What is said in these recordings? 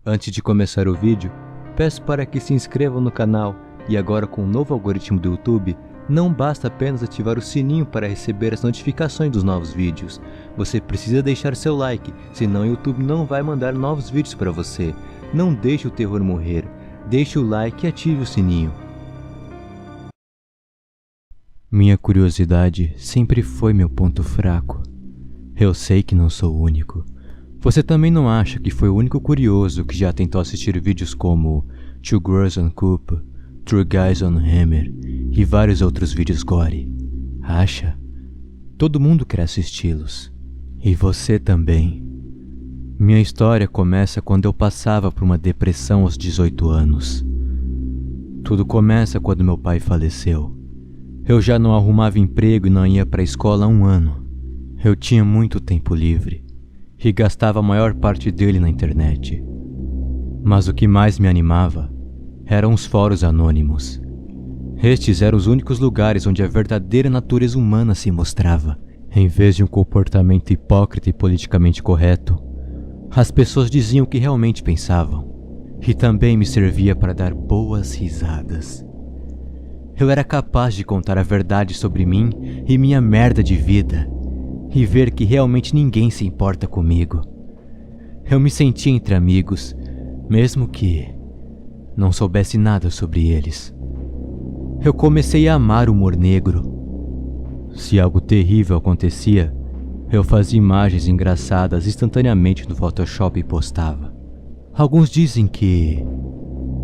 Antes de começar o vídeo, peço para que se inscrevam no canal e agora com o novo algoritmo do YouTube, não basta apenas ativar o sininho para receber as notificações dos novos vídeos. Você precisa deixar seu like, senão o YouTube não vai mandar novos vídeos para você. Não deixe o terror morrer, deixe o like e ative o sininho. Minha curiosidade sempre foi meu ponto fraco. Eu sei que não sou o único. Você também não acha que foi o único curioso que já tentou assistir vídeos como Two Girls on Cup, Three Guys on Hammer e vários outros vídeos gore? Acha? Todo mundo quer assisti-los. E você também. Minha história começa quando eu passava por uma depressão aos 18 anos. Tudo começa quando meu pai faleceu. Eu já não arrumava emprego e não ia para a escola há um ano. Eu tinha muito tempo livre e gastava a maior parte dele na internet. Mas o que mais me animava eram os fóruns anônimos. Estes eram os únicos lugares onde a verdadeira natureza humana se mostrava. Em vez de um comportamento hipócrita e politicamente correto, as pessoas diziam o que realmente pensavam, e também me servia para dar boas risadas. Eu era capaz de contar a verdade sobre mim e minha merda de vida, e ver que realmente ninguém se importa comigo. Eu me sentia entre amigos, mesmo que não soubesse nada sobre eles. Eu comecei a amar o humor negro. Se algo terrível acontecia, eu fazia imagens engraçadas instantaneamente no Photoshop e postava. Alguns dizem que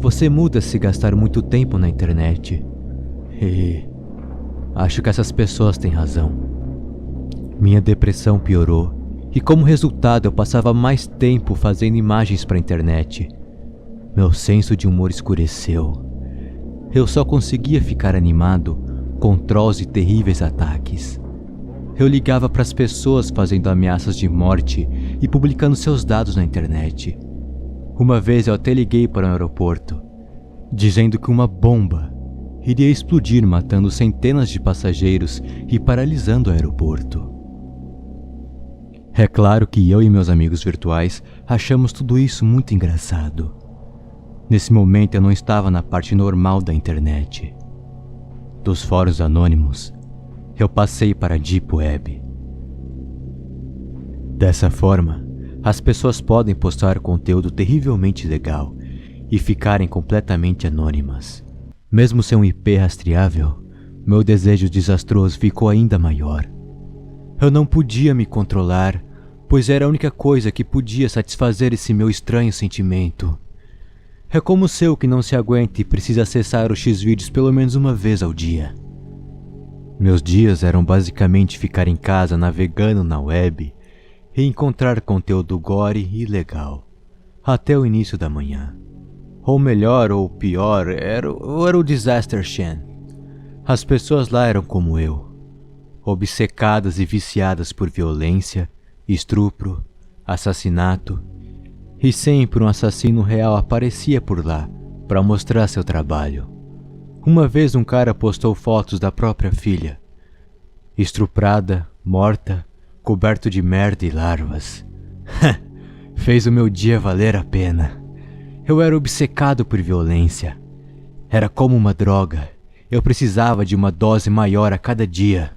você muda se gastar muito tempo na internet. E acho que essas pessoas têm razão. Minha depressão piorou e como resultado eu passava mais tempo fazendo imagens para a internet. Meu senso de humor escureceu. Eu só conseguia ficar animado com trolls e terríveis ataques. Eu ligava para as pessoas fazendo ameaças de morte e publicando seus dados na internet. Uma vez eu até liguei para um aeroporto, dizendo que uma bomba iria explodir matando centenas de passageiros e paralisando o aeroporto. É claro que eu e meus amigos virtuais achamos tudo isso muito engraçado. Nesse momento eu não estava na parte normal da internet. Dos fóruns anônimos, eu passei para a Deep Web. Dessa forma, as pessoas podem postar conteúdo terrivelmente legal e ficarem completamente anônimas. Mesmo sem um IP rastreável, meu desejo desastroso ficou ainda maior. Eu não podia me controlar, pois era a única coisa que podia satisfazer esse meu estranho sentimento. É como o seu que não se aguenta e precisa acessar os Xvideos pelo menos uma vez ao dia. Meus dias eram basicamente ficar em casa navegando na web e encontrar conteúdo gore e legal, até o início da manhã. Ou melhor, ou pior, era o Disaster Chan. As pessoas lá eram como eu, obcecadas e viciadas por violência, estupro, assassinato, e sempre um assassino real aparecia por lá para mostrar seu trabalho. Uma vez um cara postou fotos da própria filha, estuprada, morta, coberto de merda e larvas. Fez o meu dia valer a pena. Eu era obcecado por violência. Era como uma droga. Eu precisava de uma dose maior a cada dia.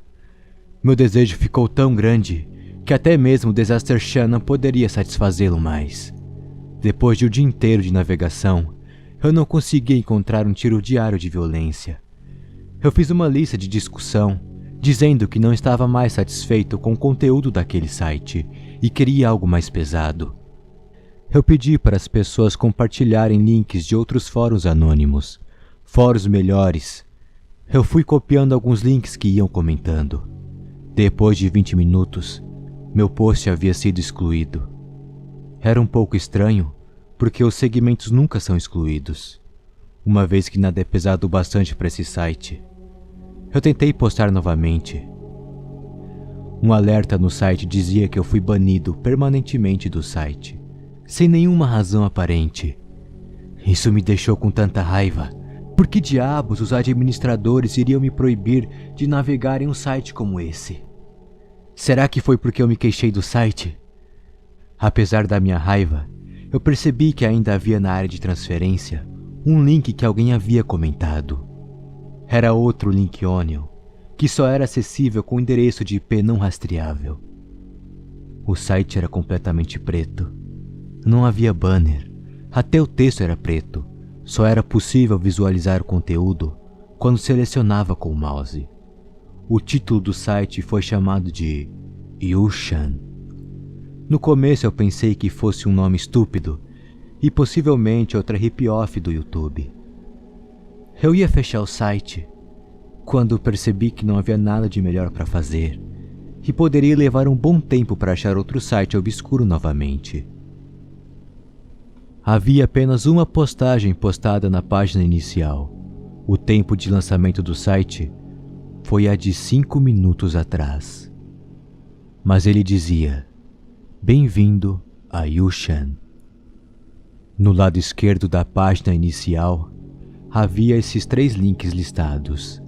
Meu desejo ficou tão grande que até mesmo o Disaster Chan não poderia satisfazê-lo mais. Depois de um dia inteiro de navegação, eu não conseguia encontrar um tiro diário de violência. Eu fiz uma lista de discussão, dizendo que não estava mais satisfeito com o conteúdo daquele site e queria algo mais pesado. Eu pedi para as pessoas compartilharem links de outros fóruns anônimos, fóruns melhores. Eu fui copiando alguns links que iam comentando. Depois de 20 minutos, meu post havia sido excluído. Era um pouco estranho, porque os segmentos nunca são excluídos, uma vez que nada é pesado o bastante para esse site. Eu tentei postar novamente. Um alerta no site dizia que eu fui banido permanentemente do site, sem nenhuma razão aparente. Isso me deixou com tanta raiva. Por que diabos os administradores iriam me proibir de navegar em um site como esse? Será que foi porque eu me queixei do site? Apesar da minha raiva, eu percebi que ainda havia na área de transferência um link que alguém havia comentado. Era outro link Onion, que só era acessível com endereço de IP não rastreável. O site era completamente preto. Não havia banner, até o texto era preto. Só era possível visualizar o conteúdo quando selecionava com o mouse. O título do site foi chamado de Yushan. No começo eu pensei que fosse um nome estúpido e possivelmente outra rip-off do YouTube. Eu ia fechar o site quando percebi que não havia nada de melhor para fazer e poderia levar um bom tempo para achar outro site obscuro novamente. Havia apenas uma postagem postada na página inicial. O tempo de lançamento do site foi a de 5 minutos atrás. Mas ele dizia: "Bem-vindo a Yushan." No lado esquerdo da página inicial, havia esses 3 links listados: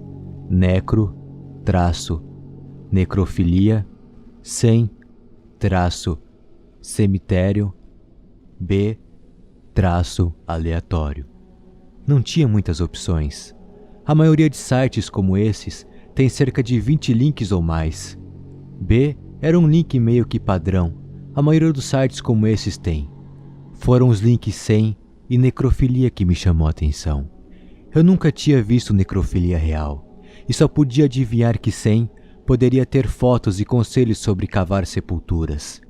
necro, necrofilia, cemitério, aleatório. Não tinha muitas opções. A maioria de sites como esses tem cerca de 20 links ou mais. B era um link meio que padrão. A maioria dos sites como esses tem. Foram os links 100 e necrofilia que me chamou a atenção. Eu nunca tinha visto necrofilia real e só podia adivinhar que 100 poderia ter fotos e conselhos sobre cavar sepulturas.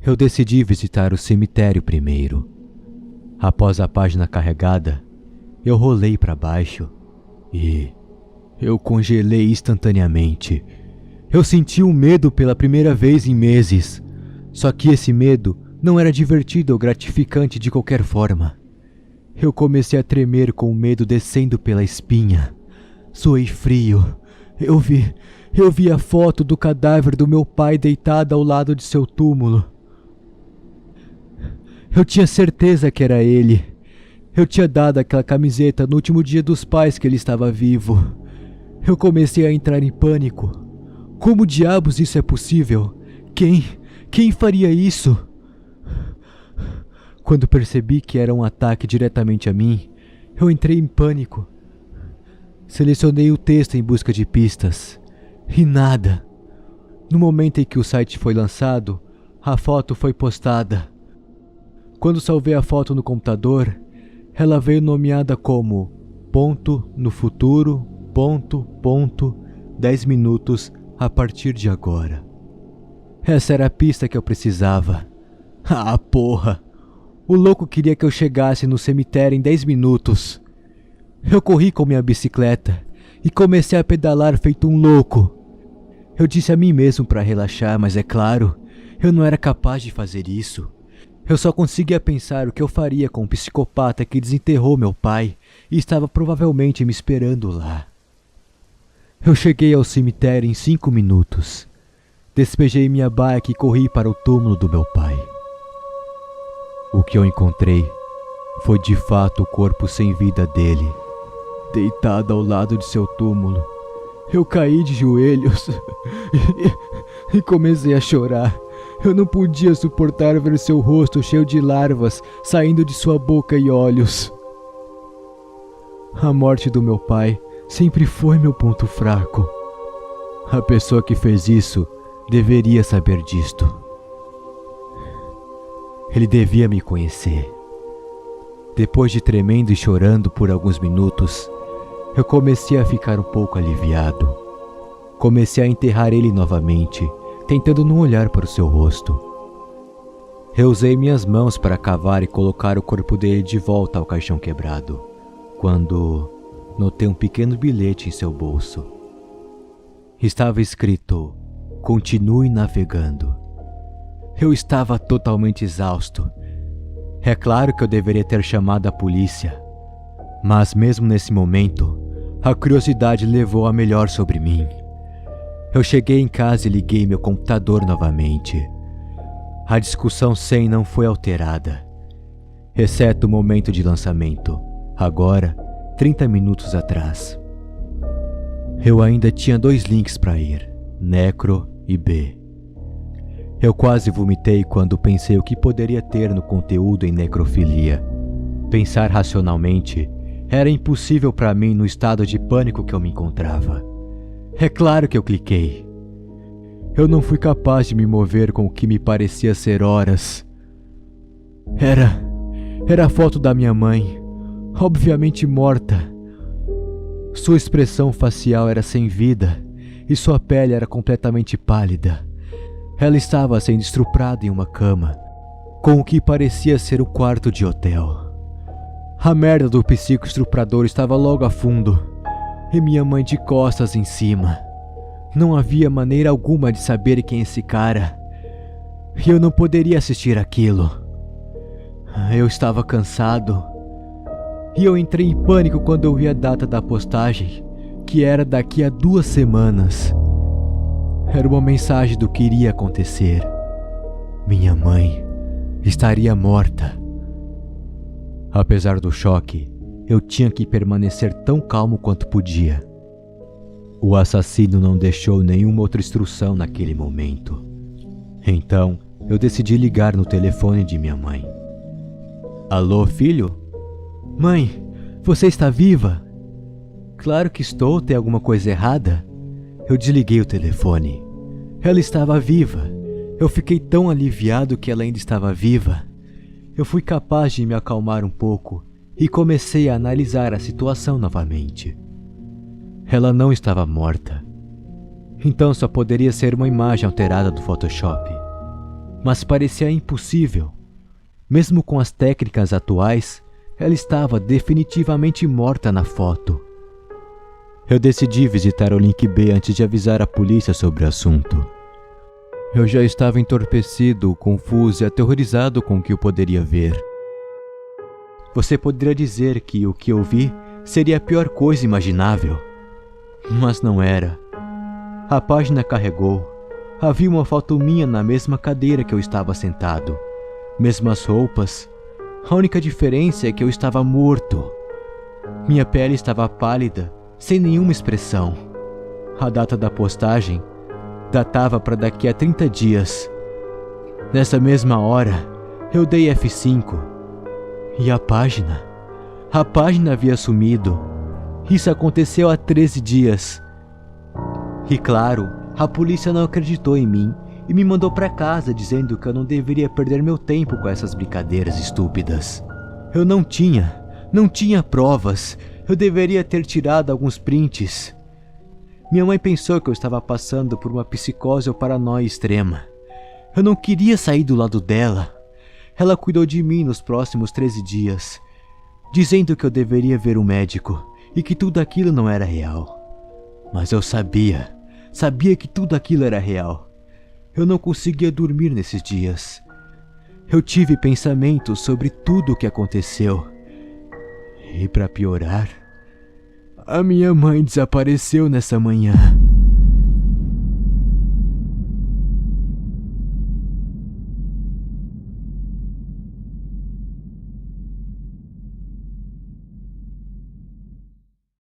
Eu decidi visitar o cemitério primeiro. Após a página carregada, eu rolei para baixo e eu congelei instantaneamente. Eu senti um medo pela primeira vez em meses. Só que esse medo não era divertido ou gratificante de qualquer forma. Eu comecei a tremer com o medo descendo pela espinha. Suei frio. Eu vi a foto do cadáver do meu pai deitada ao lado de seu túmulo. Eu tinha certeza que era ele. Eu tinha dado aquela camiseta no último dia dos pais que ele estava vivo. Eu comecei a entrar em pânico. Como diabos isso é possível? Quem faria isso? Quando percebi que era um ataque diretamente a mim, eu entrei em pânico. Selecionei o texto em busca de pistas. E nada. No momento em que o site foi lançado, a foto foi postada. Quando salvei a foto no computador, ela veio nomeada como no futuro, 10 minutos a partir de agora. Essa era a pista que eu precisava. Ah, porra! O louco queria que eu chegasse no cemitério em 10 minutos. Eu corri com minha bicicleta e comecei a pedalar feito um louco. Eu disse a mim mesmo para relaxar, mas é claro, eu não era capaz de fazer isso. Eu só conseguia pensar o que eu faria com um psicopata que desenterrou meu pai e estava provavelmente me esperando lá. Eu cheguei ao cemitério em 5 minutos. Despejei minha bike e corri para o túmulo do meu pai. O que eu encontrei foi de fato o corpo sem vida dele, deitado ao lado de seu túmulo. Eu caí de joelhos e comecei a chorar. Eu não podia suportar ver seu rosto cheio de larvas saindo de sua boca e olhos. A morte do meu pai sempre foi meu ponto fraco. A pessoa que fez isso deveria saber disto. Ele devia me conhecer. Depois de tremendo e chorando por alguns minutos, eu comecei a ficar um pouco aliviado. Comecei a enterrar ele novamente, tentando não olhar para o seu rosto. Eu usei minhas mãos para cavar e colocar o corpo dele de volta ao caixão quebrado, quando notei um pequeno bilhete em seu bolso. Estava escrito: "Continue navegando." Eu estava totalmente exausto. É claro que eu deveria ter chamado a polícia, mas mesmo nesse momento, a curiosidade levou a melhor sobre mim. Eu cheguei em casa e liguei meu computador novamente. A discussão 100 não foi alterada, exceto o momento de lançamento, agora 30 minutos atrás. Eu ainda tinha 2 links para ir, Necro e B. Eu quase vomitei quando pensei o que poderia ter no conteúdo em necrofilia. Pensar racionalmente era impossível para mim no estado de pânico que eu me encontrava. É claro que eu cliquei. Eu não fui capaz de me mover com o que me parecia ser horas. Era a foto da minha mãe, obviamente morta. Sua expressão facial era sem vida e sua pele era completamente pálida. Ela estava sendo estuprada em uma cama, com o que parecia ser um quarto de hotel. A merda do psico-estuprador estava logo a fundo, e minha mãe de costas em cima. Não havia maneira alguma de saber quem é esse cara, e eu não poderia assistir aquilo. Eu estava cansado, e eu entrei em pânico quando eu vi a data da postagem, que era daqui a 2 semanas. Era uma mensagem do que iria acontecer. Minha mãe estaria morta. Apesar do choque, eu tinha que permanecer tão calmo quanto podia. O assassino não deixou nenhuma outra instrução naquele momento. Então, eu decidi ligar no telefone de minha mãe. Alô, filho? Mãe, você está viva? Claro que estou, tem alguma coisa errada? Eu desliguei o telefone. Ela estava viva. Eu fiquei tão aliviado que ela ainda estava viva. Eu fui capaz de me acalmar um pouco e comecei a analisar a situação novamente. Ela não estava morta. Então só poderia ser uma imagem alterada do Photoshop. Mas parecia impossível. Mesmo com as técnicas atuais, ela estava definitivamente morta na foto. Eu decidi visitar o Link B antes de avisar a polícia sobre o assunto. Eu já estava entorpecido, confuso e aterrorizado com o que eu poderia ver. Você poderia dizer que o que eu vi seria a pior coisa imaginável. Mas não era. A página carregou. Havia uma foto minha na mesma cadeira que eu estava sentado. Mesmas roupas. A única diferença é que eu estava morto. Minha pele estava pálida, sem nenhuma expressão. A data da postagem datava para daqui a 30 dias. Nessa mesma hora, eu dei F5. E a página? A página havia sumido. Isso aconteceu há 13 dias. E claro, a polícia não acreditou em mim e me mandou para casa dizendo que eu não deveria perder meu tempo com essas brincadeiras estúpidas. Eu não tinha provas. Eu deveria ter tirado alguns prints. Minha mãe pensou que eu estava passando por uma psicose ou paranoia extrema. Eu não queria sair do lado dela. Ela cuidou de mim nos próximos 13 dias, dizendo que eu deveria ver um médico e que tudo aquilo não era real. Mas eu sabia que tudo aquilo era real. Eu não conseguia dormir nesses dias. Eu tive pensamentos sobre tudo o que aconteceu. E para piorar, a minha mãe desapareceu nessa manhã.